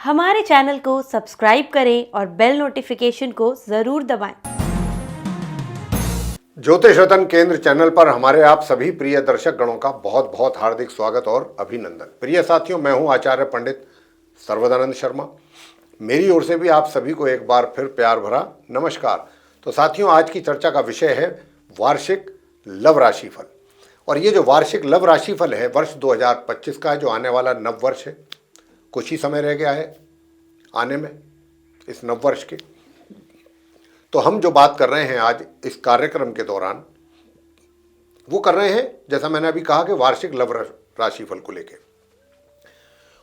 हमारे चैनल को सब्सक्राइब करें और बेल नोटिफिकेशन को जरूर दबाएं। ज्योतिष रतन केंद्र चैनल पर हमारे आप सभी प्रिय दर्शक गणों का बहुत बहुत हार्दिक स्वागत और अभिनंदन। प्रिय साथियों, मैं हूं आचार्य पंडित सर्वदानंद शर्मा। मेरी ओर से भी आप सभी को एक बार फिर प्यार भरा नमस्कार। तो साथियों, आज की चर्चा का विषय है वार्षिक लव राशिफल। और ये जो वार्षिक लव राशिफल है वर्ष 2025 का, जो आने वाला नव वर्ष है, कुछ ही समय रह गया है आने में इस नव वर्ष के। तो हम जो बात कर रहे हैं आज इस कार्यक्रम के दौरान, वो कर रहे हैं, जैसा मैंने अभी कहा, कि वार्षिक लव राशिफल को लेकर।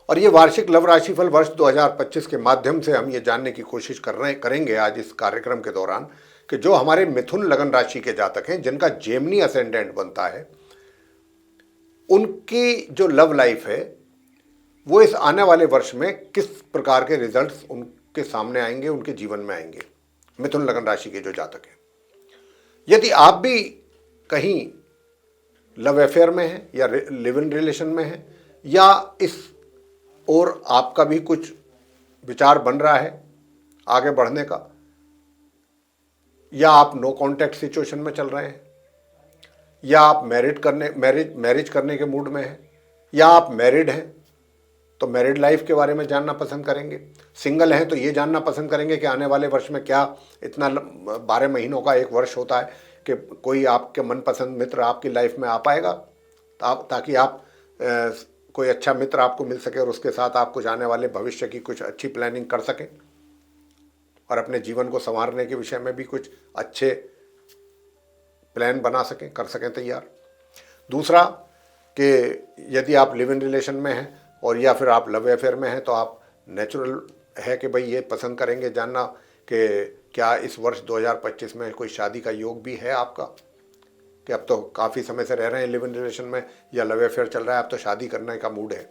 और ये वार्षिक लव राशिफल वर्ष 2025 के माध्यम से हम ये जानने की कोशिश करेंगे आज इस कार्यक्रम के दौरान कि जो हमारे मिथुन लगन राशि के जातक हैं, जिनका जेमिनी असेंडेंट बनता है, उनकी जो लव लाइफ है वो इस आने वाले वर्ष में किस प्रकार के रिजल्ट्स उनके सामने आएंगे, उनके जीवन में आएंगे, मिथुन लगन राशि के जो जातक हैं। यदि आप भी कहीं लव अफेयर में हैं या लिव इन रिलेशन में हैं, या इस और आपका भी कुछ विचार बन रहा है आगे बढ़ने का, या आप नो कांटेक्ट सिचुएशन में चल रहे हैं, या आप मैरिज करने के मूड में हैं, या आप मैरिड हैं तो मैरिड लाइफ के बारे में जानना पसंद करेंगे, सिंगल हैं तो ये जानना पसंद करेंगे कि आने वाले वर्ष में क्या, इतना 12 महीनों का एक वर्ष होता है, कि कोई आपके मनपसंद मित्र आपकी लाइफ में आ पाएगा, ताकि आप कोई अच्छा मित्र आपको मिल सके और उसके साथ आप कुछ आने वाले भविष्य की कुछ अच्छी प्लानिंग कर सकें और अपने जीवन को संवारने के विषय में भी कुछ अच्छे प्लान बना सकें, कर सकें तैयार। दूसरा, कि यदि आप लिव इन रिलेशन में हैं और या फिर आप लव अफेयर में हैं, तो आप नेचुरल है कि भाई ये पसंद करेंगे जानना कि क्या इस वर्ष 2025 में कोई शादी का योग भी है आपका, कि अब तो काफ़ी समय से रह रहे हैं लिव इन रिलेशन में या लव अफेयर चल रहा है, अब तो शादी करने का मूड है,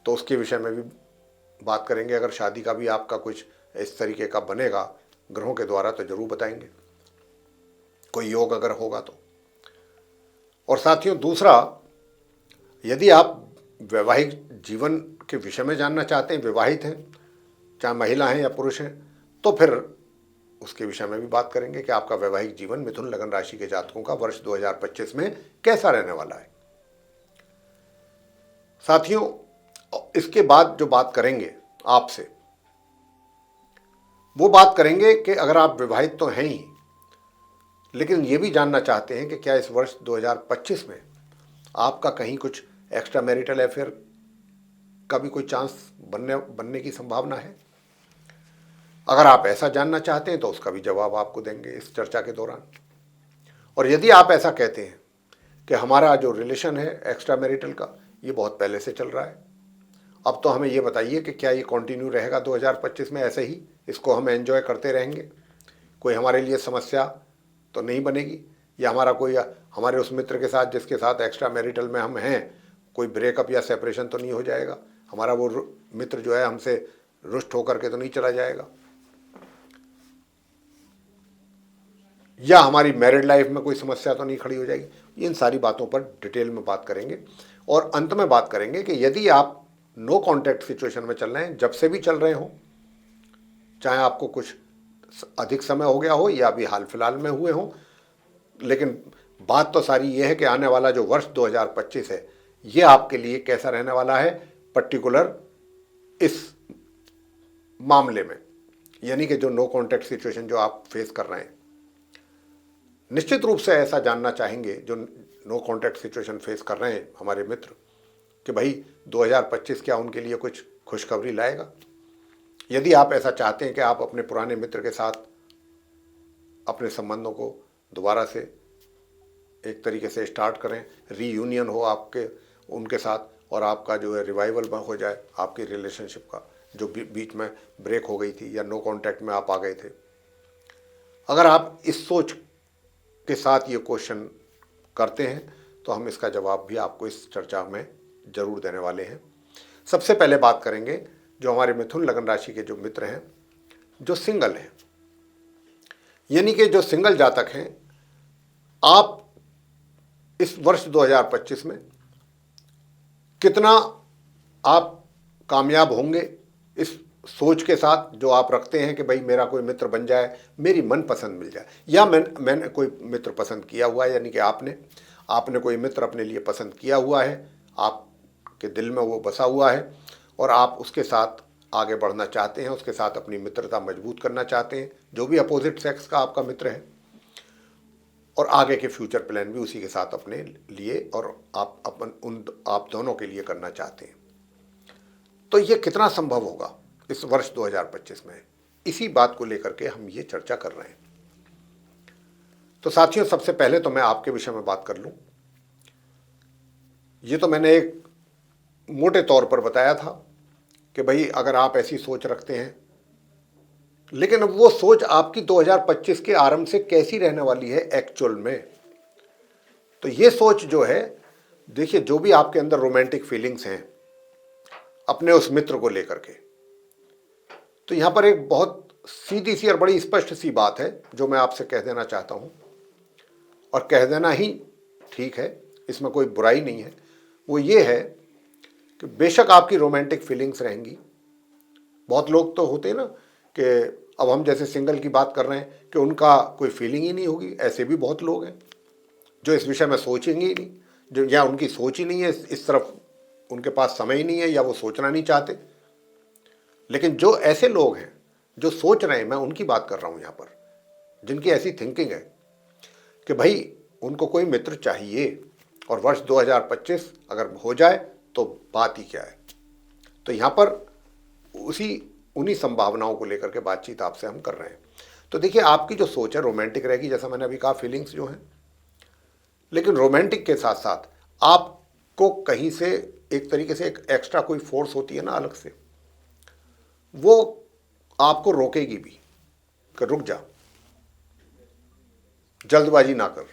तो उसके विषय में भी बात करेंगे। अगर शादी का भी आपका कुछ इस तरीके का बनेगा ग्रहों के द्वारा तो ज़रूर बताएंगे, कोई योग अगर होगा तो। और साथियों, दूसरा, यदि आप वैवाहिक जीवन के विषय में जानना चाहते हैं, विवाहित हैं, चाहे महिला हैं या पुरुष हैं, तो फिर उसके विषय में भी बात करेंगे कि आपका वैवाहिक जीवन मिथुन लगन राशि के जातकों का वर्ष 2025 में कैसा रहने वाला है। साथियों, इसके बाद जो बात करेंगे आपसे, वो बात करेंगे कि अगर आप विवाहित तो हैं ही, लेकिन ये भी जानना चाहते हैं कि क्या इस वर्ष 2025 में आपका कहीं कुछ एक्स्ट्रा मैरिटल अफेयर का भी कोई चांस बनने की संभावना है। अगर आप ऐसा जानना चाहते हैं तो उसका भी जवाब आपको देंगे इस चर्चा के दौरान। और यदि आप ऐसा कहते हैं कि हमारा जो रिलेशन है एक्स्ट्रा मैरिटल का, ये बहुत पहले से चल रहा है, अब तो हमें ये बताइए कि क्या ये कंटिन्यू रहेगा 2025 में ऐसे ही, इसको हम एंजॉय करते रहेंगे, कोई हमारे लिए समस्या तो नहीं बनेगी, या हमारे उस मित्र के साथ जिसके साथ एक्स्ट्रा मैरिटल में हम हैं, कोई ब्रेकअप या सेपरेशन तो नहीं हो जाएगा, हमारा वो मित्र जो है हमसे रुष्ट होकर के तो नहीं चला जाएगा, या हमारी मैरिड लाइफ में कोई समस्या तो नहीं खड़ी हो जाएगी। इन सारी बातों पर डिटेल में बात करेंगे। और अंत में बात करेंगे कि यदि आप नो कांटेक्ट सिचुएशन में चल रहे हैं, जब से भी चल रहे हो, चाहे आपको कुछ अधिक समय हो गया हो या अभी हाल फिलहाल में हुए हो, लेकिन बात तो सारी ये है कि आने वाला जो वर्ष 2025 है ये आपके लिए कैसा रहने वाला है, पर्टिकुलर इस मामले में, यानी कि जो नो कांटेक्ट सिचुएशन जो आप फेस कर रहे हैं। निश्चित रूप से ऐसा जानना चाहेंगे जो नो कांटेक्ट सिचुएशन फेस कर रहे हैं हमारे मित्र, कि भाई 2025 क्या उनके लिए कुछ खुशखबरी लाएगा। यदि आप ऐसा चाहते हैं कि आप अपने पुराने मित्र के साथ अपने संबंधों को दोबारा से एक तरीके से स्टार्ट करें, रीयूनियन हो आपके उनके साथ, और आपका जो है रिवाइवल हो जाए आपकी रिलेशनशिप का, जो बीच में ब्रेक हो गई थी या नो कांटेक्ट में आप आ गए थे, अगर आप इस सोच के साथ ये क्वेश्चन करते हैं तो हम इसका जवाब भी आपको इस चर्चा में जरूर देने वाले हैं। सबसे पहले बात करेंगे जो हमारे मिथुन लगन राशि के जो मित्र हैं, जो सिंगल हैं, यानी कि जो सिंगल जातक हैं, आप इस वर्ष 2025 में कितना आप कामयाब होंगे इस सोच के साथ जो आप रखते हैं कि भाई मेरा कोई मित्र बन जाए, मेरी मनपसंद मिल जाए, या मैंने कोई मित्र पसंद किया हुआ है, यानी कि आपने कोई मित्र अपने लिए पसंद किया हुआ है, आपके दिल में वो बसा हुआ है और आप उसके साथ आगे बढ़ना चाहते हैं, उसके साथ अपनी मित्रता मजबूत करना चाहते हैं, जो भी अपोजिट सेक्स का आपका मित्र है, और आगे के फ्यूचर प्लान भी उसी के साथ अपने लिए और आप दोनों के लिए करना चाहते हैं। तो ये कितना संभव होगा इस वर्ष 2025 में, इसी बात को लेकर के हम ये चर्चा कर रहे हैं। तो साथियों, सबसे पहले तो मैं आपके विषय में बात कर लूं। ये तो मैंने एक मोटे तौर पर बताया था कि भाई अगर आप ऐसी सोच रखते हैं, लेकिन अब वो सोच आपकी 2025 के आरंभ से कैसी रहने वाली है एक्चुअल में। तो ये सोच जो है, देखिए, जो भी आपके अंदर रोमांटिक फीलिंग्स हैं अपने उस मित्र को लेकर के, तो यहां पर एक बहुत सीधी सी और बड़ी स्पष्ट सी बात है जो मैं आपसे कह देना चाहता हूं, और कह देना ही ठीक है, इसमें कोई बुराई नहीं है। वो ये है कि बेशक आपकी रोमांटिक फीलिंग्स रहेंगी। बहुत लोग तो होते हैं ना कि अब हम जैसे सिंगल की बात कर रहे हैं कि उनका कोई फीलिंग ही नहीं होगी, ऐसे भी बहुत लोग हैं जो इस विषय में सोचेंगे ही नहीं, जो या उनकी सोच ही नहीं है, इस तरफ उनके पास समय ही नहीं है, या वो सोचना नहीं चाहते। लेकिन जो ऐसे लोग हैं जो सोच रहे हैं, मैं उनकी बात कर रहा हूं यहां पर, जिनकी ऐसी थिंकिंग है कि भाई उनको कोई मित्र चाहिए, और वर्ष 2025 अगर हो जाए तो बात ही क्या है। तो यहां पर उन्हीं संभावनाओं को लेकर के बातचीत आपसे हम कर रहे हैं। तो देखिए, आपकी जो सोच है रोमांटिक रहेगी, जैसा मैंने अभी कहा, फीलिंग्स जो हैं, लेकिन रोमांटिक के साथ साथ आपको कहीं से एक तरीके से एक एक्स्ट्रा कोई फोर्स होती है ना अलग से, वो आपको रोकेगी भी कि रुक जा, जल्दबाजी ना कर।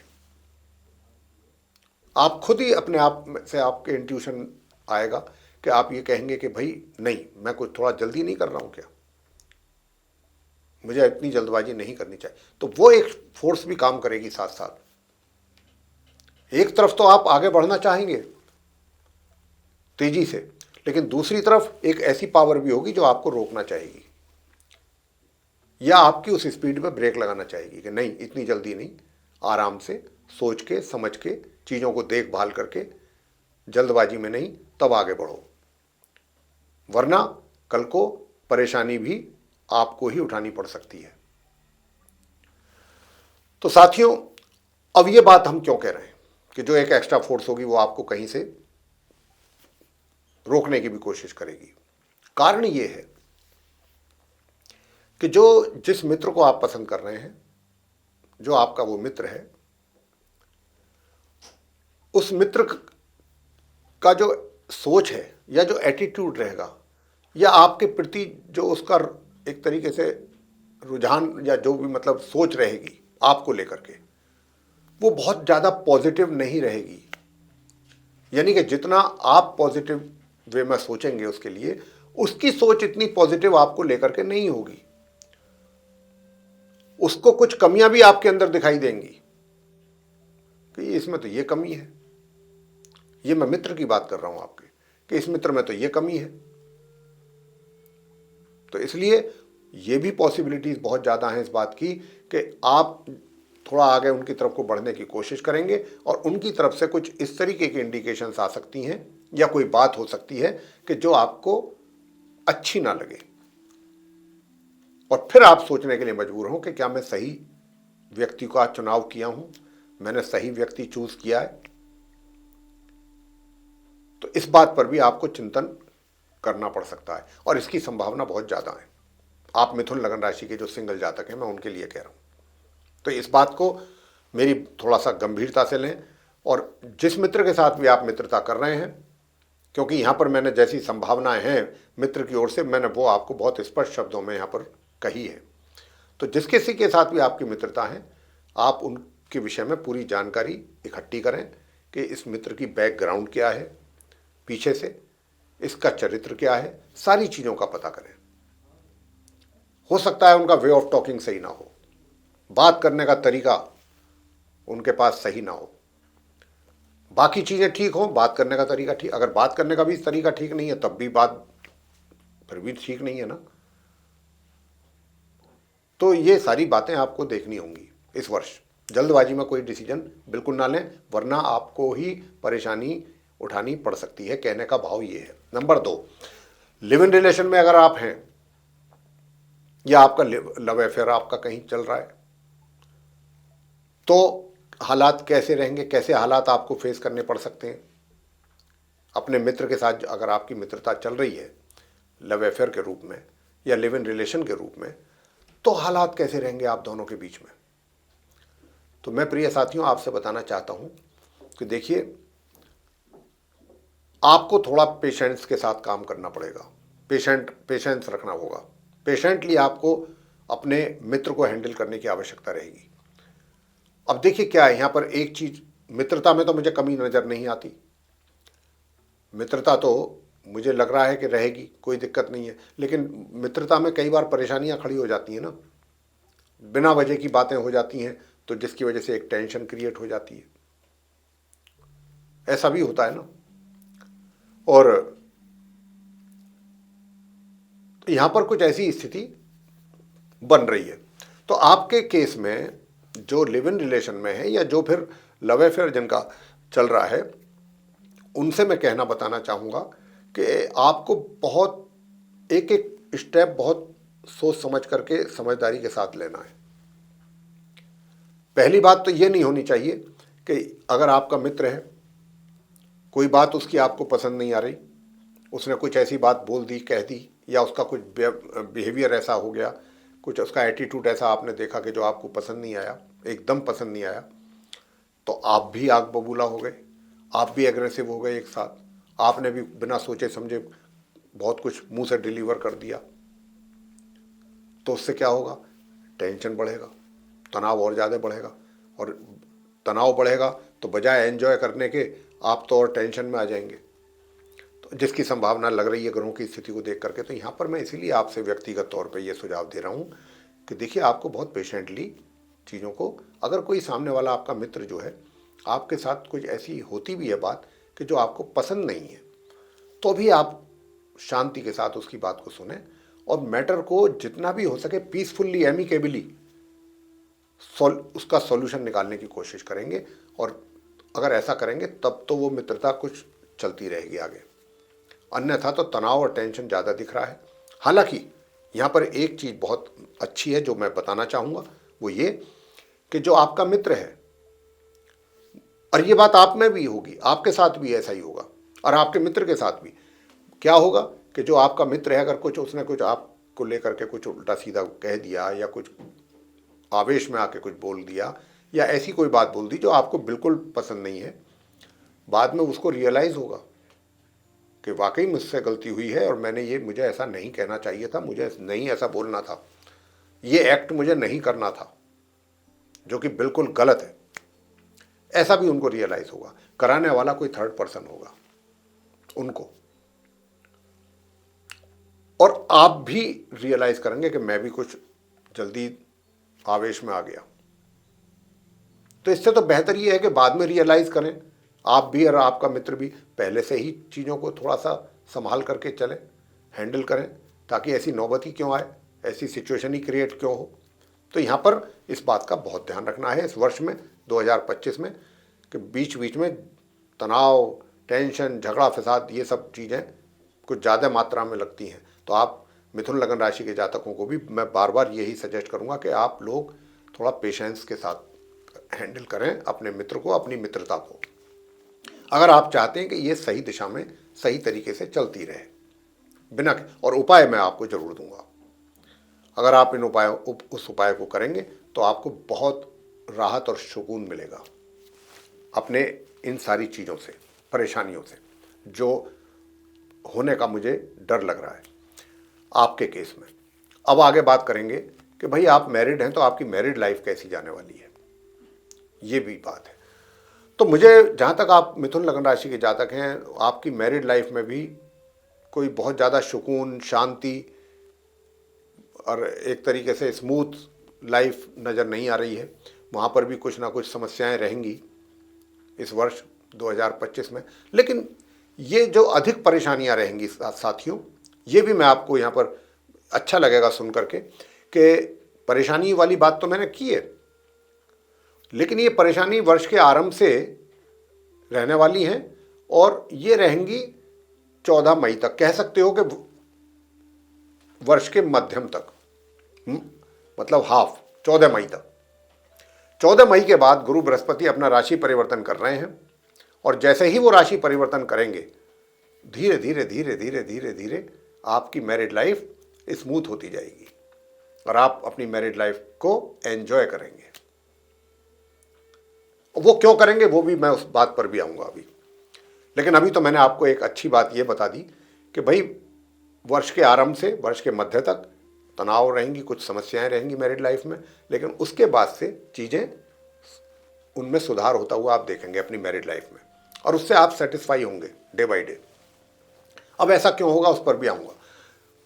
आप खुद ही अपने आप से आपके इंट्यूशन आएगा कि आप ये कहेंगे कि भाई नहीं, मैं कुछ थोड़ा जल्दी नहीं कर रहा हूं क्या, मुझे इतनी जल्दबाजी नहीं करनी चाहिए। तो वो एक फोर्स भी काम करेगी साथ साथ। एक तरफ तो आप आगे बढ़ना चाहेंगे तेजी से, लेकिन दूसरी तरफ एक ऐसी पावर भी होगी जो आपको रोकना चाहेगी, या आपकी उस स्पीड पे ब्रेक लगाना चाहेगी कि नहीं, इतनी जल्दी नहीं, आराम से सोच के समझ के चीज़ों को देखभाल करके, जल्दबाजी में नहीं, तब आगे बढ़ो, वरना कल को परेशानी भी आपको ही उठानी पड़ सकती है। तो साथियों, अब ये बात हम क्यों कह रहे हैं कि जो एक एक्स्ट्रा फोर्स होगी वो आपको कहीं से रोकने की भी कोशिश करेगी। कारण ये है कि जिस मित्र को आप पसंद कर रहे हैं, जो आपका वो मित्र है, उस मित्र का जो सोच है या जो एटीट्यूड रहेगा, या आपके प्रति जो उसका एक तरीके से रुझान या जो भी मतलब सोच रहेगी आपको लेकर के, वो बहुत ज़्यादा पॉजिटिव नहीं रहेगी। यानी कि जितना आप पॉजिटिव वे में सोचेंगे उसके लिए, उसकी सोच इतनी पॉजिटिव आपको लेकर के नहीं होगी। उसको कुछ कमियां भी आपके अंदर दिखाई देंगी कि इसमें तो ये कमी है। ये मैं मित्र की बात कर रहा हूं आपके, कि इस मित्र में तो ये कमी है। तो इसलिए ये भी पॉसिबिलिटीज बहुत ज़्यादा हैं इस बात की कि आप थोड़ा आगे उनकी तरफ को बढ़ने की कोशिश करेंगे, और उनकी तरफ से कुछ इस तरीके की इंडिकेशंस आ सकती हैं, या कोई बात हो सकती है कि जो आपको अच्छी ना लगे, और फिर आप सोचने के लिए मजबूर हों कि क्या मैं सही व्यक्ति का चुनाव किया हूं, मैंने सही व्यक्ति चूज किया है। तो इस बात पर भी आपको चिंतन करना पड़ सकता है, और इसकी संभावना बहुत ज़्यादा है। आप मिथुन लगन राशि के जो सिंगल जातक हैं, मैं उनके लिए कह रहा हूं। तो इस बात को मेरी थोड़ा सा गंभीरता से लें, और जिस मित्र के साथ भी आप मित्रता कर रहे हैं, क्योंकि यहाँ पर मैंने जैसी संभावनाएं हैं मित्र की ओर से, मैंने वो आपको बहुत स्पष्ट शब्दों में यहाँ पर कही है। तो जिस किसी के साथ भी आपकी मित्रता है, आप उनके विषय में पूरी जानकारी इकट्ठी करें कि इस मित्र की बैकग्राउंड क्या है, पीछे से इसका चरित्र क्या है, सारी चीज़ों का पता करें। हो सकता है उनका वे ऑफ टॉकिंग सही ना हो, बात करने का तरीका उनके पास सही ना हो, बाकी चीज़ें ठीक हो, बात करने का तरीका ठीक, अगर बात करने का भी तरीका ठीक नहीं है तब भी बात फिर भी ठीक नहीं है ना। तो ये सारी बातें आपको देखनी होंगी इस वर्ष। जल्दबाजी में कोई डिसीजन बिल्कुल ना लें, वरना आपको ही परेशानी उठानी पड़ सकती है। कहने का भाव ये है। नंबर 2, लिव इन रिलेशन में अगर आप हैं या आपका लव अफेयर आपका कहीं चल रहा है, तो हालात कैसे रहेंगे, कैसे हालात आपको फेस करने पड़ सकते हैं। अपने मित्र के साथ अगर आपकी मित्रता चल रही है लव अफेयर के रूप में या लिव इन रिलेशन के रूप में, तो हालात कैसे रहेंगे आप दोनों के बीच में। तो मैं प्रिय साथियों आपसे बताना चाहता हूं कि देखिए, आपको थोड़ा पेशेंस के साथ काम करना पड़ेगा। पेशेंस रखना होगा। पेशेंटली आपको अपने मित्र को हैंडल करने की आवश्यकता रहेगी। अब देखिए क्या है, यहां पर एक चीज, मित्रता में तो मुझे कमी नजर नहीं आती। मित्रता तो मुझे लग रहा है कि रहेगी, कोई दिक्कत नहीं है। लेकिन मित्रता में कई बार परेशानियां खड़ी हो जाती हैं ना, बिना वजह की बातें हो जाती हैं, तो जिसकी वजह से एक टेंशन क्रिएट हो जाती है। ऐसा भी होता है ना। और यहां पर कुछ ऐसी स्थिति बन रही है। तो आपके केस में जो लिव इन रिलेशन में है या जो फिर लव अफेयर जिनका चल रहा है, उनसे मैं कहना बताना चाहूंगा कि आपको बहुत एक एक स्टेप बहुत सोच समझ करके समझदारी के साथ लेना है। पहली बात तो ये नहीं होनी चाहिए कि अगर आपका मित्र है, कोई बात उसकी आपको पसंद नहीं आ रही, उसने कुछ ऐसी बात बोल दी, कह दी, या उसका कुछ बिहेवियर ऐसा हो गया, कुछ उसका एटीट्यूड ऐसा आपने देखा कि जो आपको पसंद नहीं आया, एकदम पसंद नहीं आया, तो आप भी आग बबूला हो गए, आप भी एग्रेसिव हो गए एक साथ। आपने भी बिना सोचे समझे बहुत कुछ मुंह से डिलीवर कर दिया। तो उससे क्या होगा, टेंशन बढ़ेगा, तनाव और ज़्यादा बढ़ेगा, और तनाव बढ़ेगा तो बजाय एंजॉय करने के आप तो और टेंशन में आ जाएंगे, तो जिसकी संभावना लग रही है ग्रहों की स्थिति को देख करके। तो यहाँ पर मैं इसीलिए आपसे व्यक्तिगत तौर पे ये सुझाव दे रहा हूँ कि देखिए, आपको बहुत पेशेंटली चीज़ों को, अगर कोई सामने वाला आपका मित्र जो है आपके साथ कुछ ऐसी होती भी है बात कि जो आपको पसंद नहीं है, तो भी आप शांति के साथ उसकी बात को सुने और मैटर को जितना भी हो सके पीसफुल्ली, एमिकेबली उसका सॉल्यूशन निकालने की कोशिश करेंगे। और अगर ऐसा करेंगे तब तो वो मित्रता कुछ चलती रहेगी आगे, अन्यथा तो तनाव और टेंशन ज़्यादा दिख रहा है। हालांकि यहाँ पर एक चीज़ बहुत अच्छी है जो मैं बताना चाहूँगा, वो ये कि जो आपका मित्र है, और ये बात आप में भी होगी, आपके साथ भी ऐसा ही होगा, और आपके मित्र के साथ भी क्या होगा कि जो आपका मित्र है, अगर कुछ उसने कुछ आपको लेकर के कुछ उल्टा सीधा कह दिया या कुछ आवेश में आके कुछ बोल दिया या ऐसी कोई बात बोल दी जो आपको बिल्कुल पसंद नहीं है, बाद में उसको रियलाइज़ होगा कि वाकई मुझसे गलती हुई है और मुझे ऐसा नहीं कहना चाहिए था, मुझे नहीं ऐसा बोलना था, ये एक्ट मुझे नहीं करना था, जो कि बिल्कुल गलत है। ऐसा भी उनको रियलाइज़ होगा। कराने वाला कोई थर्ड पर्सन होगा उनको, और आप भी रियलाइज़ करेंगे कि मैं भी कुछ जल्दी आवेश में आ गया। तो इससे तो बेहतर ये है कि बाद में रियलाइज़ करें, आप भी और आपका मित्र भी पहले से ही चीज़ों को थोड़ा सा संभाल करके चलें, हैंडल करें, ताकि ऐसी नौबत ही क्यों आए, ऐसी सिचुएशन ही क्रिएट क्यों हो। तो यहाँ पर इस बात का बहुत ध्यान रखना है इस वर्ष में 2025 में, कि बीच बीच में तनाव, टेंशन, झगड़ा फसाद, ये सब चीज़ें कुछ ज़्यादा मात्रा में लगती हैं। तो आप मिथुन लगन राशि के जातकों को भी मैं बार बार यही सजेस्ट करूँगा कि आप लोग थोड़ा पेशेंस के साथ हैंडल करें अपने मित्र को, अपनी मित्रता को, अगर आप चाहते हैं कि ये सही दिशा में सही तरीके से चलती रहे बिना। और उपाय मैं आपको जरूर दूंगा। अगर आप इन उस उपाय को करेंगे तो आपको बहुत राहत और सुकून मिलेगा अपने इन सारी चीज़ों से, परेशानियों से, जो होने का मुझे डर लग रहा है आपके केस में। अब आगे बात करेंगे कि भाई आप मैरिड हैं तो आपकी मैरिड लाइफ कैसी जाने वाली है, ये भी बात है। तो मुझे जहाँ तक, आप मिथुन लगन राशि के जातक हैं, आपकी मैरिड लाइफ में भी कोई बहुत ज़्यादा सुकून, शांति और एक तरीके से स्मूथ लाइफ नज़र नहीं आ रही है। वहाँ पर भी कुछ ना कुछ समस्याएं रहेंगी इस वर्ष 2025 में। लेकिन ये जो अधिक परेशानियां रहेंगी साथियों, ये भी मैं आपको यहाँ पर अच्छा लगेगा सुन करके कि परेशानी वाली बात तो मैंने की है, लेकिन ये परेशानी वर्ष के आरंभ से रहने वाली हैं और ये रहेंगी 14 मई तक, कह सकते हो कि वर्ष के मध्यम तक, मतलब हाफ, 14 मई तक। 14 मई के बाद गुरु बृहस्पति अपना राशि परिवर्तन कर रहे हैं और जैसे ही वो राशि परिवर्तन करेंगे धीरे धीरे धीरे धीरे धीरे धीरे आपकी मैरिड लाइफ स्मूथ होती जाएगी और आप अपनी मैरिड लाइफ को एंजॉय करेंगे। वो क्यों करेंगे वो भी मैं उस बात पर भी आऊँगा अभी, लेकिन अभी तो मैंने आपको एक अच्छी बात ये बता दी कि भाई वर्ष के आरंभ से वर्ष के मध्य तक तनाव रहेंगी, कुछ समस्याएं रहेंगी मैरिड लाइफ में, लेकिन उसके बाद से चीज़ें उनमें सुधार होता हुआ आप देखेंगे अपनी मैरिड लाइफ में और उससे आप सेटिस्फाई होंगे डे बाय डे। अब ऐसा क्यों होगा उस पर भी आऊँगा।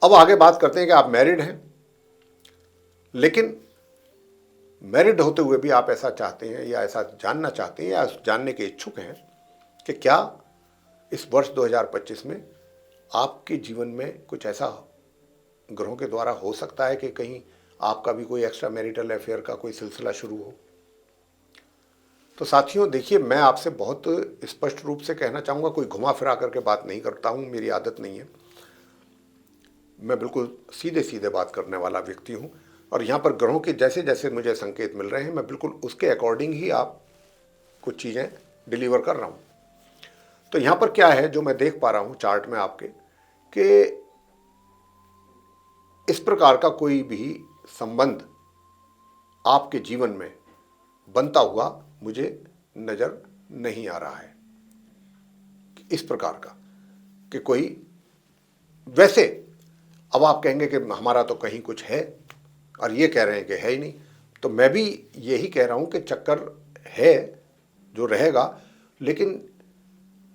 अब आगे बात करते हैं कि आप मैरिड हैं, लेकिन मैरिड होते हुए भी आप ऐसा चाहते हैं या ऐसा जानना चाहते हैं या जानने के इच्छुक हैं कि क्या इस वर्ष 2025 में आपके जीवन में कुछ ऐसा ग्रहों के द्वारा हो सकता है कि कहीं आपका भी कोई एक्स्ट्रा मैरिटल अफेयर का कोई सिलसिला शुरू हो। तो साथियों देखिए, मैं आपसे बहुत स्पष्ट रूप से कहना चाहूँगा, कोई घुमा फिरा करके बात नहीं करता हूँ, मेरी आदत नहीं है, मैं बिल्कुल सीधे सीधे बात करने वाला व्यक्ति हूँ और यहाँ पर ग्रहों के जैसे जैसे मुझे संकेत मिल रहे हैं मैं बिल्कुल उसके अकॉर्डिंग ही आप कुछ चीज़ें डिलीवर कर रहा हूँ। तो यहाँ पर क्या है जो मैं देख पा रहा हूँ चार्ट में आपके, कि इस प्रकार का कोई भी संबंध आपके जीवन में बनता हुआ मुझे नज़र नहीं आ रहा है। इस प्रकार का कि कोई, वैसे अब आप कहेंगे कि हमारा तो कहीं कुछ है और ये कह रहे हैं कि है ही नहीं, तो मैं भी यही कह रहा हूँ कि चक्कर है जो रहेगा, लेकिन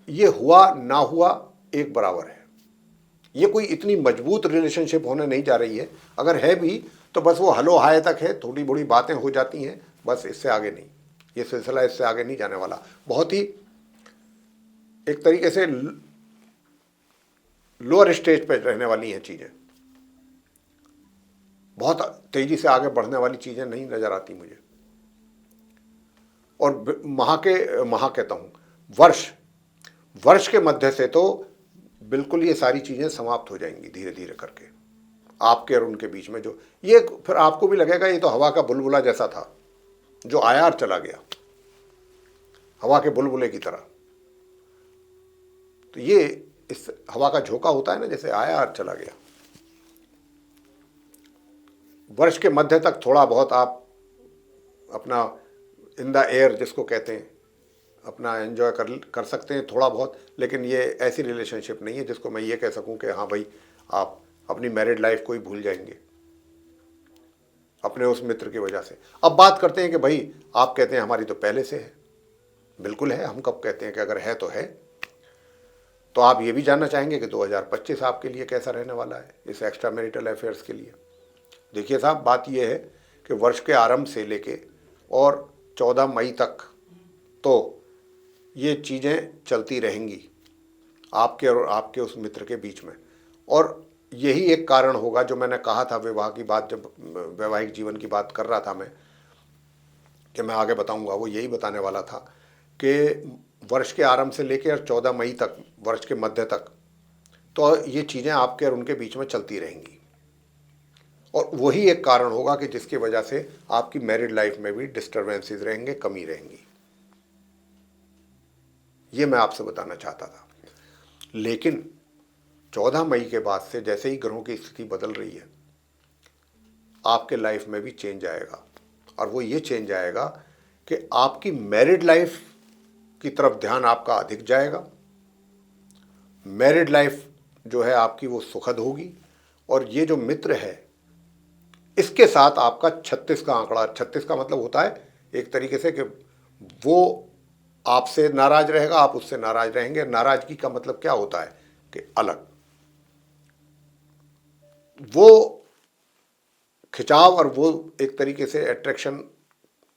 ये हुआ ना हुआ एक बराबर है। ये कोई इतनी मजबूत रिलेशनशिप होने नहीं जा रही है, अगर है भी तो बस वो हलो हाय तक है, थोड़ी बड़ी बातें हो जाती हैं, बस इससे आगे नहीं, ये सिलसिला इससे आगे नहीं जाने वाला। बहुत ही एक तरीके से लोअर स्टेज पर रहने वाली हैं चीज़ें, बहुत तेजी से आगे बढ़ने वाली चीज़ें नहीं नज़र आती मुझे। और महा कहता हूँ वर्ष के मध्य से तो बिल्कुल ये सारी चीज़ें समाप्त हो जाएंगी धीरे धीरे करके आपके और उनके बीच में। जो ये फिर आपको भी लगेगा ये तो हवा का बुलबुला जैसा था जो आया और चला गया, हवा के बुलबुले की तरह। तो ये इस हवा का झोंका होता है ना, जैसे आया और चला गया। वर्ष के मध्य तक थोड़ा बहुत आप अपना इन द एयर जिसको कहते हैं अपना एंजॉय कर सकते हैं थोड़ा बहुत, लेकिन ये ऐसी रिलेशनशिप नहीं है जिसको मैं ये कह सकूं कि हाँ भाई आप अपनी मैरिड लाइफ को ही भूल जाएंगे अपने उस मित्र की वजह से। अब बात करते हैं कि भाई आप कहते हैं हमारी तो पहले से है, बिल्कुल है। हम कब कहते हैं कि अगर है तो है, तो आप ये भी जानना चाहेंगे कि 2025 आपके लिए कैसा रहने वाला है इस एक्स्ट्रा मैरिटल अफेयर्स के लिए। देखिए साहब, बात ये है कि वर्ष के आरंभ से लेके और 14 मई तक तो ये चीज़ें चलती रहेंगी आपके और आपके उस मित्र के बीच में, और यही एक कारण होगा जो मैंने कहा था विवाह की बात, जब वैवाहिक जीवन की बात कर रहा था मैं, कि मैं आगे बताऊंगा, वो यही बताने वाला था कि वर्ष के आरंभ से लेकर 14 मई तक, वर्ष के मध्य तक, तो ये चीज़ें आपके और उनके बीच में चलती रहेंगी और वही एक कारण होगा कि जिसकी वजह से आपकी मैरिड लाइफ में भी डिस्टर्बेंसेस रहेंगे, कमी रहेंगी। ये मैं आपसे बताना चाहता था। लेकिन 14 मई के बाद से जैसे ही ग्रहों की स्थिति बदल रही है, आपके लाइफ में भी चेंज आएगा, और वो ये चेंज आएगा कि आपकी मैरिड लाइफ की तरफ ध्यान आपका अधिक जाएगा। मैरिड लाइफ जो है आपकी वो सुखद होगी, और ये जो मित्र है इसके साथ आपका 36 का आंकड़ा, 36 का मतलब होता है एक तरीके से कि वो आपसे नाराज रहेगा, आप उससे नाराज रहेंगे। नाराजगी का मतलब क्या होता है कि अलग, वो खिंचाव और वो एक तरीके से अट्रैक्शन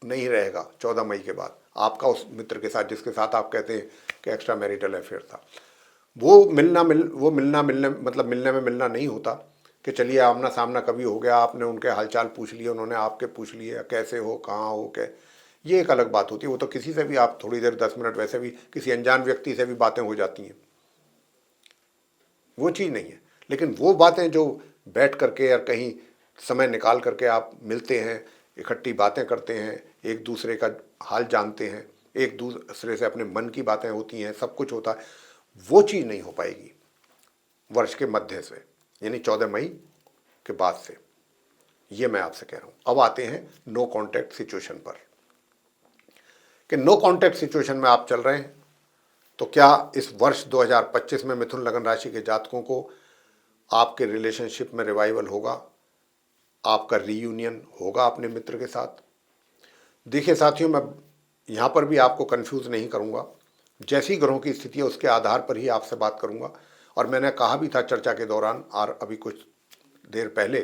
नहीं रहेगा 14 मई के बाद आपका उस मित्र के साथ जिसके साथ आप कहते हैं कि एक्स्ट्रा मैरिटल अफेयर था। वो मिलना मिलने मतलब मिलने में मिलना नहीं होता कि चलिए आमना सामना कभी हो गया, आपने उनके हालचाल पूछ लिए, उन्होंने आपके पूछ लिए, कैसे हो, कहाँ हो, क्या। ये एक अलग बात होती है। वो तो किसी से भी आप थोड़ी देर 10 मिनट वैसे भी किसी अनजान व्यक्ति से भी बातें हो जाती हैं, वो चीज़ नहीं है। लेकिन वो बातें जो बैठ करके या कहीं समय निकाल करके आप मिलते हैं, इकट्ठी बातें करते हैं, एक दूसरे का हाल जानते हैं, एक दूसरे से अपने मन की बातें होती हैं, सब कुछ होता है, वो चीज़ नहीं हो पाएगी वर्ष के मध्य से, यानी 14 मई के बाद से। ये मैं आपसे कह रहा हूँ। अब आते हैं नो कॉन्टैक्ट सिचुएशन पर, कि नो कॉन्टैक्ट सिचुएशन में आप चल रहे हैं तो क्या इस वर्ष 2025 में मिथुन लगन राशि के जातकों को आपके रिलेशनशिप में रिवाइवल होगा, आपका रीयूनियन होगा अपने मित्र के साथ। देखिए साथियों, मैं यहाँ पर भी आपको कंफ्यूज नहीं करूँगा, जैसी ग्रहों की स्थिति है उसके आधार पर ही आपसे बात करूँगा। और मैंने कहा भी था चर्चा के दौरान और अभी कुछ देर पहले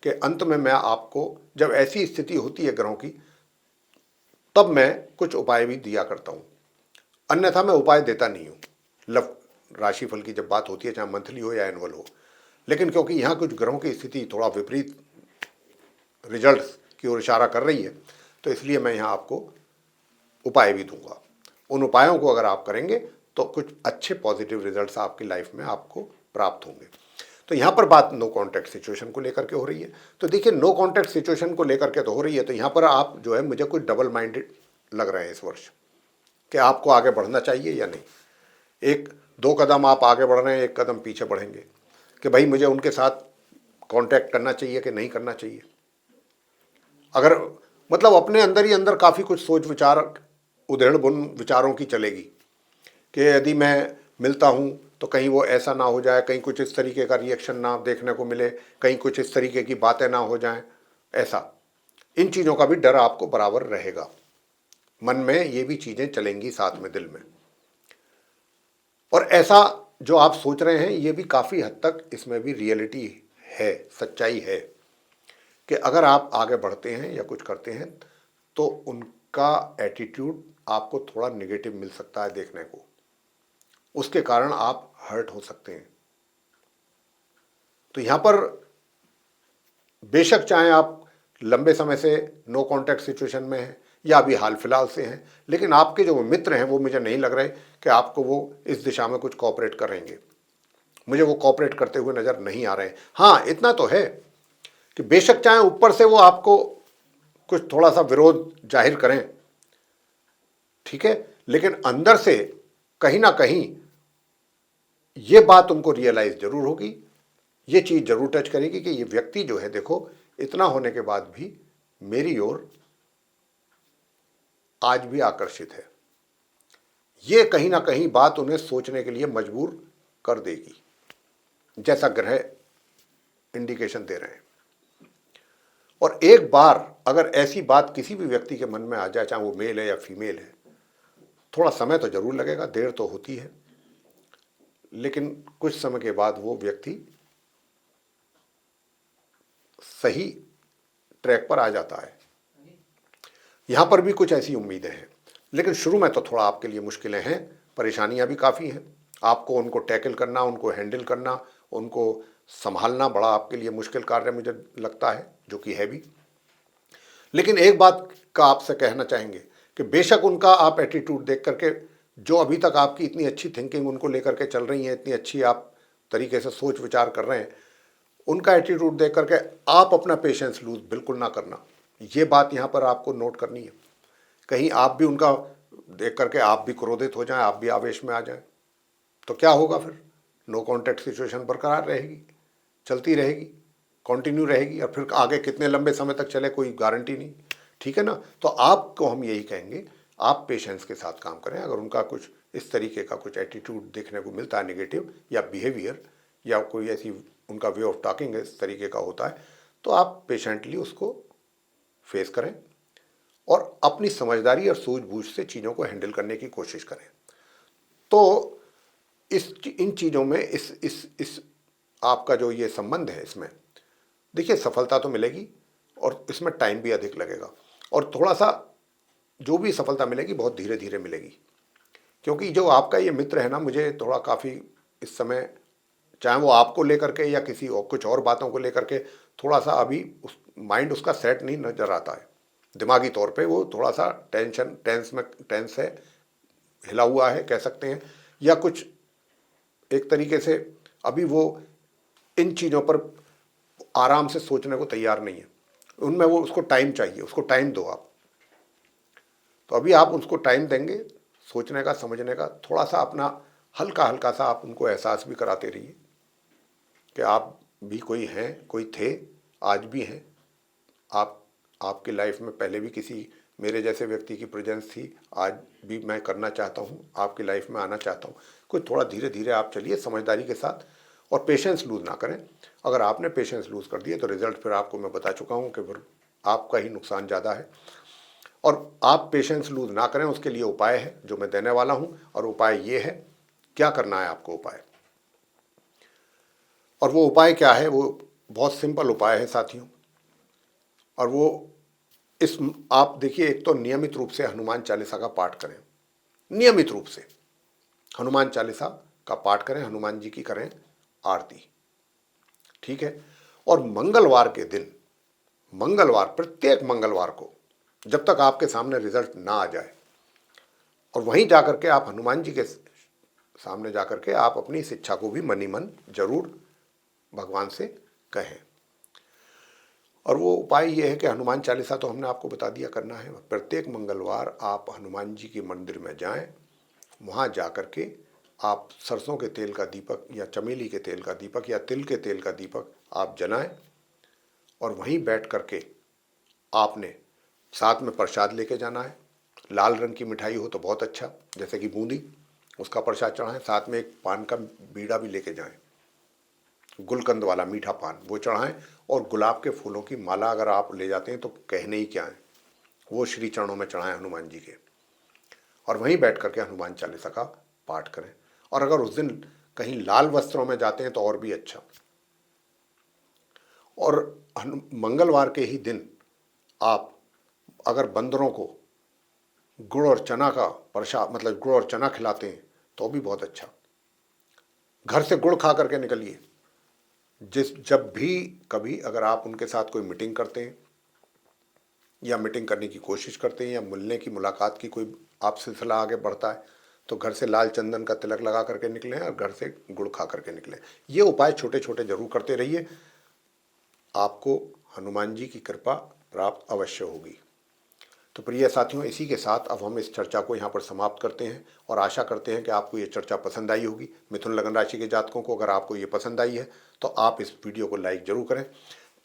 कि अंत में मैं आपको जब ऐसी स्थिति होती है ग्रहों की, तब मैं कुछ उपाय भी दिया करता हूँ, अन्यथा मैं उपाय देता नहीं हूँ। लव राशिफल की जब बात होती है, चाहे मंथली हो या एनुअल हो, लेकिन क्योंकि यहाँ कुछ ग्रहों की स्थिति थोड़ा विपरीत रिजल्ट्स की ओर इशारा कर रही है, तो इसलिए मैं यहाँ आपको उपाय भी दूंगा। उन उपायों को अगर आप करेंगे तो कुछ अच्छे पॉजिटिव रिजल्ट्स आपकी लाइफ में आपको प्राप्त होंगे। तो यहाँ पर बात नो कॉन्टैक्ट सिचुएशन को लेकर के हो रही है। तो देखिए, नो कॉन्टैक्ट सिचुएशन को लेकर के तो हो रही है, तो यहाँ पर आप जो है, मुझे कुछ डबल माइंडेड लग रहे हैं इस वर्ष कि आपको आगे बढ़ना चाहिए या नहीं। एक दो कदम आप आगे बढ़ रहे हैं, एक कदम पीछे बढ़ेंगे कि भाई मुझे उनके साथ कांटेक्ट करना चाहिए कि नहीं करना चाहिए। अगर मतलब अपने अंदर ही अंदर काफ़ी कुछ सोच विचार, उधेड़ बुन विचारों की चलेगी कि यदि मैं मिलता हूँ तो कहीं वो ऐसा ना हो जाए, कहीं कुछ इस तरीके का रिएक्शन ना देखने को मिले, कहीं कुछ इस तरीके की बातें ना हो जाएं, ऐसा। इन चीज़ों का भी डर आपको बराबर रहेगा, मन में ये भी चीज़ें चलेंगी साथ में, दिल में। और ऐसा जो आप सोच रहे हैं ये भी काफ़ी हद तक इसमें भी रियलिटी है, सच्चाई है कि अगर आप आगे बढ़ते हैं या कुछ करते हैं तो उनका एटीट्यूड आपको थोड़ा नेगेटिव मिल सकता है देखने को, उसके कारण आप हर्ट हो सकते हैं। तो यहाँ पर बेशक चाहे आप लंबे समय से नो कॉन्टैक्ट सिचुएशन में हैं या अभी हाल फिलहाल से हैं, लेकिन आपके जो मित्र हैं वो मुझे नहीं लग रहे कि आपको वो इस दिशा में कुछ कोऑपरेट करेंगे। मुझे वो कोऑपरेट करते हुए नज़र नहीं आ रहे हैं। हाँ, इतना तो है कि बेशक चाहे ऊपर से वो आपको कुछ थोड़ा सा विरोध जाहिर करें, ठीक है, लेकिन अंदर से कहीं ना कहीं ये बात उनको रियलाइज जरूर होगी, ये चीज़ जरूर टच करेगी कि ये व्यक्ति जो है, देखो इतना होने के बाद भी मेरी ओर आज भी आकर्षित है। ये कहीं ना कहीं बात उन्हें सोचने के लिए मजबूर कर देगी, जैसा ग्रह इंडिकेशन दे रहे हैं। और एक बार अगर ऐसी बात किसी भी व्यक्ति के मन में आ जाए, चाहे वो मेल है या फीमेल है, थोड़ा समय तो जरूर लगेगा, देर तो होती है, लेकिन कुछ समय के बाद वो व्यक्ति सही ट्रैक पर आ जाता है। यहाँ पर भी कुछ ऐसी उम्मीदें हैं, लेकिन शुरू में तो थोड़ा आपके लिए मुश्किलें हैं, परेशानियाँ भी काफ़ी हैं। आपको उनको टैकल करना, उनको हैंडल करना, उनको संभालना बड़ा आपके लिए मुश्किल कार्य मुझे लगता है, जो कि है भी। लेकिन एक बात का आपसे कहना चाहेंगे कि बेशक उनका आप एटीट्यूड देख करके, जो अभी तक आपकी इतनी अच्छी थिंकिंग उनको लेकर के चल रही है, इतनी अच्छी आप तरीके से सोच विचार कर रहे हैं, उनका एटीट्यूड देख करके आप अपना पेशेंस लूज बिल्कुल ना करना। ये बात यहाँ पर आपको नोट करनी है। कहीं आप भी उनका देख करके आप भी क्रोधित हो जाएं, आप भी आवेश में आ जाएं, तो क्या होगा फिर? नो कॉन्टैक्ट सिचुएशन बरकरार रहेगी, चलती रहेगी, कंटिन्यू रहेगी, और फिर आगे कितने लंबे समय तक चले कोई गारंटी नहीं, ठीक है ना। तो आपको हम यही कहेंगे, आप पेशेंस के साथ काम करें। अगर उनका कुछ इस तरीके का कुछ एटीट्यूड देखने को मिलता है नेगेटिव, या बिहेवियर, या कोई ऐसी उनका वे ऑफ टॉकिंग इस तरीके का होता है, तो आप पेशेंटली उसको फेस करें और अपनी समझदारी और सूझबूझ से चीज़ों को हैंडल करने की कोशिश करें। तो इन चीज़ों में इस आपका जो ये संबंध है, इसमें देखिए सफलता तो मिलेगी और इसमें टाइम भी अधिक लगेगा, और थोड़ा सा जो भी सफलता मिलेगी बहुत धीरे धीरे मिलेगी, क्योंकि जो आपका ये मित्र है ना, मुझे थोड़ा काफ़ी इस समय, चाहे वो आपको लेकर के या किसी और कुछ और बातों को लेकर के, थोड़ा सा अभी उस माइंड उसका सेट नहीं नजर आता है। दिमागी तौर पे वो थोड़ा सा टेंस है, हिला हुआ है कह सकते हैं, या कुछ एक तरीके से अभी वो इन चीज़ों पर आराम से सोचने को तैयार नहीं है। उनमें वो उसको टाइम चाहिए, उसको टाइम दो आप। तो अभी आप उसको टाइम देंगे सोचने का, समझने का, थोड़ा सा अपना हल्का हल्का सा आप उनको एहसास भी कराते रहिए कि आप भी कोई हैं, कोई थे, आज भी हैं। आपकी लाइफ में पहले भी किसी मेरे जैसे व्यक्ति की प्रेजेंस थी, आज भी मैं करना चाहता हूँ, आपकी लाइफ में आना चाहता हूँ। कोई थोड़ा धीरे धीरे आप चलिए समझदारी के साथ, और पेशेंस लूज़ ना करें। अगर आपने पेशेंस लूज़ कर दिए तो रिजल्ट फिर आपको मैं बता चुका हूँ कि फिर आपका ही नुकसान ज़्यादा है। और आप पेशेंस लूज़ ना करें, उसके लिए उपाय है जो मैं देने वाला हूँ। और उपाय ये है, क्या करना है आपको उपाय, और वो उपाय क्या है, वो बहुत सिंपल उपाय है साथियों। और वो इस आप देखिए, एक तो नियमित रूप से हनुमान चालीसा का पाठ करें, नियमित रूप से हनुमान चालीसा का पाठ करें, हनुमान जी की करें आरती, ठीक है। और मंगलवार के दिन, मंगलवार, प्रत्येक मंगलवार को, जब तक आपके सामने रिजल्ट ना आ जाए, और वहीं जाकर के आप हनुमान जी के सामने जाकर के आप अपनी इस इच्छा को भी मनी मन जरूर भगवान से कहें। और वो उपाय ये है कि हनुमान चालीसा तो हमने आपको बता दिया करना है। प्रत्येक मंगलवार आप हनुमान जी के मंदिर में जाएं, वहाँ जा कर के आप सरसों के तेल का दीपक या चमेली के तेल का दीपक या तिल के तेल का दीपक आप जलाएं, और वहीं बैठ कर के आपने साथ में प्रसाद लेके जाना है। लाल रंग की मिठाई हो तो बहुत अच्छा, जैसे कि बूंदी, उसका प्रसाद चढ़ाएं। साथ में एक पान का बीड़ा भी लेके जाएं, गुलकंद वाला मीठा पान, वो चढ़ाएं। और गुलाब के फूलों की माला अगर आप ले जाते हैं तो कहने ही क्या है, वो श्री चरणों में चढ़ाएं हनुमान जी के, और वहीं बैठ करके हनुमान चालीसा का पाठ करें। और अगर उस दिन कहीं लाल वस्त्रों में जाते हैं तो और भी अच्छा। और मंगलवार के ही दिन आप अगर बंदरों को गुड़ और चना का प्रसाद, मतलब गुड़ और चना खिलाते हैं तो भी बहुत अच्छा। घर से गुड़ खा करके निकलिए। जब भी कभी अगर आप उनके साथ कोई मीटिंग करते हैं या मीटिंग करने की कोशिश करते हैं या मिलने की, मुलाकात की कोई आप सिलसिला आगे बढ़ता है, तो घर से लाल चंदन का तिलक लगा करके निकलें और घर से गुड़ खा करके निकलें। ये उपाय छोटे छोटे जरूर करते रहिए, आपको हनुमान जी की कृपा प्राप्त अवश्य होगी। तो प्रिय साथियों, इसी के साथ अब हम इस चर्चा को यहाँ पर समाप्त करते हैं, और आशा करते हैं कि आपको ये चर्चा पसंद आई होगी। मिथुन लगन राशि के जातकों को अगर आपको ये पसंद आई है तो आप इस वीडियो को लाइक जरूर करें,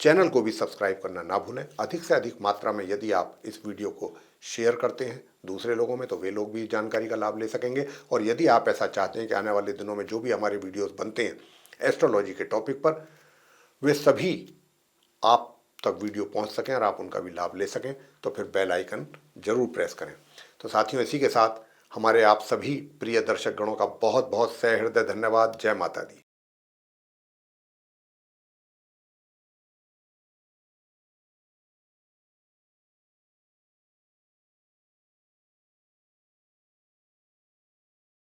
चैनल को भी सब्सक्राइब करना ना भूलें। अधिक से अधिक मात्रा में यदि आप इस वीडियो को शेयर करते हैं दूसरे लोगों में, तो वे लोग भी जानकारी का लाभ ले सकेंगे। और यदि आप ऐसा चाहते हैं कि आने वाले दिनों में जो भी हमारे वीडियोज़ बनते हैं एस्ट्रोलॉजी के टॉपिक पर, वे सभी आप तक वीडियो पहुंच सकें और आप उनका भी लाभ ले सकें, तो फिर बेल आइकन जरूर प्रेस करें। तो साथियों, इसी के साथ हमारे आप सभी प्रिय दर्शक गणों का बहुत बहुत सह हृदय धन्यवाद। जय माता दी।